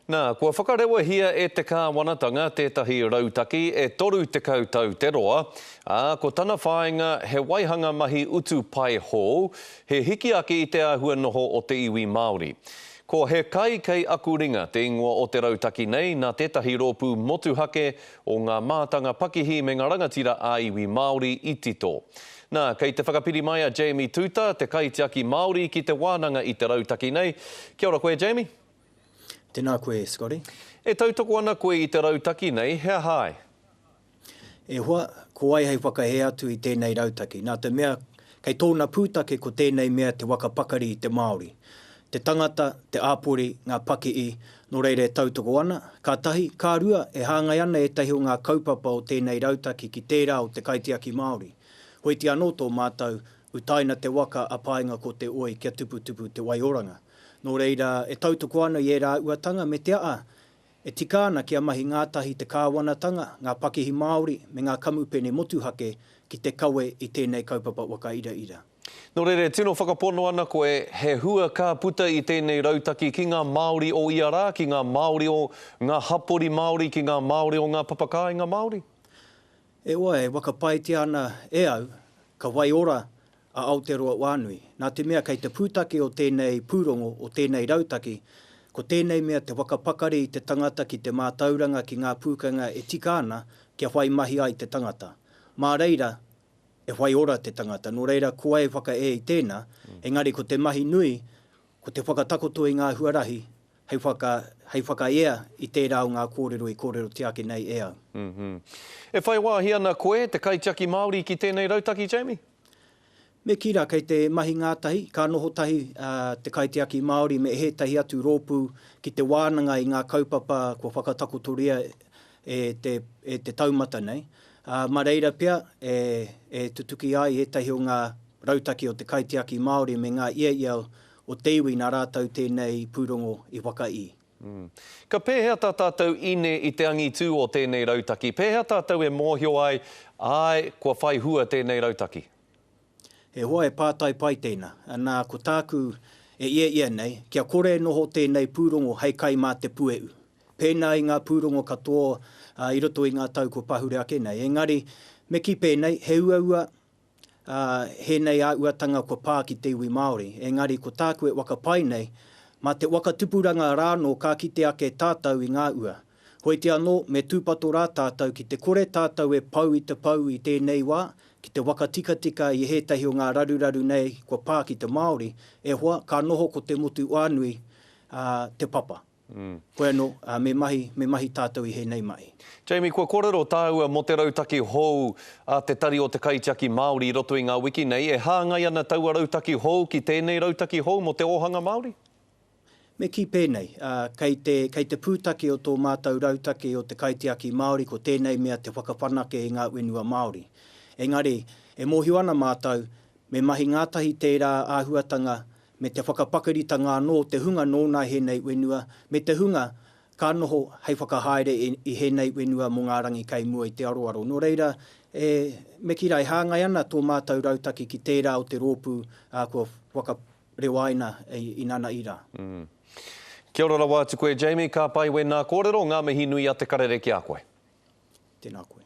Nā, kua whakarewa hia e te kāwanatanga tētahi rautaki e toru te kautau te roa, ko tana whāinga he waihanga mahi utu pai hō, he hiki ake i te āhua noho o te iwi Māori. Ko he kai kei aku ringa te ingoa o te rautaki nei, nā tētahi rōpū motuhake o ngā mātanga pakihi me ngā rangatira a iwi Māori i tito. Nā, kei te whakapiri mai a Jamie Tuta, te kaitiaki Māori ki te wānanga i te rautaki nei. Kia ora koe, Jamie? Tēnā koe, Scotty. E tautoko ana koe i te rautaki nei, hea hai? E hoa, ko ai hei whakahe atu i tēnei rautaki. Nā te mea, kei tōna pūtake ko tēnei mea te wakapakari i te Māori. Te tangata, te āpori, ngā pakii, no reire tautoko ana. Ka tahi, ka rua, e hāngai ana e tahi o ngā kaupapa o tēnei rautaki ki tērā o te kaitiaki Māori. Hoi te anō tō mātou, utaina te waka apāinga ko te oi kia tupu te waioranga. Nō reira, e tautoko ana i e rā uatanga me te a, e tika ana kia mahi ngātahi te kāwanatanga, ngā pakihi Māori, me ngā kamupene motuhake ki te kawe i tēnei kaupapa waka ira. Nō reire, tino whakapono ana koe, he hua ka puta i tēnei rautaki ki ngā Māori o Iara, ki ngā Māori o ngā hapori Māori, ki ngā Māori o ngā papakāinga Māori? E oa e wakapaiti ana e au, ka waiora a Aotearoa Wānui. Nā te mea kei te pūtake o tēnei pūrongo o tēnei rautaki, ko tēnei mea te wakapakari i te tangata ki te mātauranga ki ngā pūkanga e tika ana kia whai mahi ai te tangata. Mā reira, e whai ora te tangata. Nō reira, ko e whaka e i tēnā, engari ko te mahi nui, ko te whakatakoto i ngā huarahi, hei whaka ea i tērā o ngā kōrero i kōrero te ake nei e au. E whai wāhi ana koe, te kaitiaki Māori ki tēnei rautaki, Jamie? Me kira kei te mahi ngātahi, ka noho tahi te kaitiaki Māori me he tahi atu rōpū ki te wānanga i ngā kaupapa kua whakatakotoria e te taumata nei. Ma reira pia e tutuki ai e tahi o ngā rautaki o te kaitiaki Māori me ngā ia o te iwi nā rātau tēnei pūrongo i waka i. Ka pēhea tā tātou ine i te angitu o tēnei rautaki. Pēhea tātou e mōhio ai kua whai hua tēnei rautaki. E hoa e pātai pai tēnā, nā ko tāku e ia nei, kia kore noho tēnei pūrongo hei kai mā te pueu. Pēnā i ngā pūrongo katoa i roto i ngā tau ko pahure ake nei. Engari, me ki pēnei, he ua he nei a uatanga ko pā ki te iwi Māori. Engari, ko tāku e wakapai nei, mā te wakatupuranga rāno ka kite ake tātou i ngā ua. Hoi te anō, me tūpato rā tātou ki te kore tātou e pau i te pau i tēnei wā, ki te waka tika i he tahi o ngā raruraru nei kua pā ki te Māori, e hoa ka noho ko te motu wānui te papa. Koe anō, me mahi tātou i he nei mai. Jamie, kua kōrero tāua mo te rautaki hou te tari o te kaitiaki Māori i roto i ngā wiki nei, e hāngai ana taua rautaki hou ki tēnei rautaki hou mo te ohanga Māori? Me ki pēnei, kei te pūtake o tō mātou rautaki o te kaitiaki Māori ko tēnei mea te whakawhanake i ngā wenua Māori. Engari, e mōhio ana mātou, me mahi ngātahi tērā āhuatanga, me te whakapakiritanga anō, te hunga nōna he nei wenua, me te hunga ka noho hei whakahaere i he nei wenua mō ngā rangi kei mua i te aroaro. Nō reira, me ki rai hāngai ana tō mātou rautaki ki tērā o te rōpū kua whakarewaina i nana ira. Kia ora wā te koe, Jamie, ka pai we nā kōrero, ngā mihi nui a te karere ki a koe. Tēnā koe.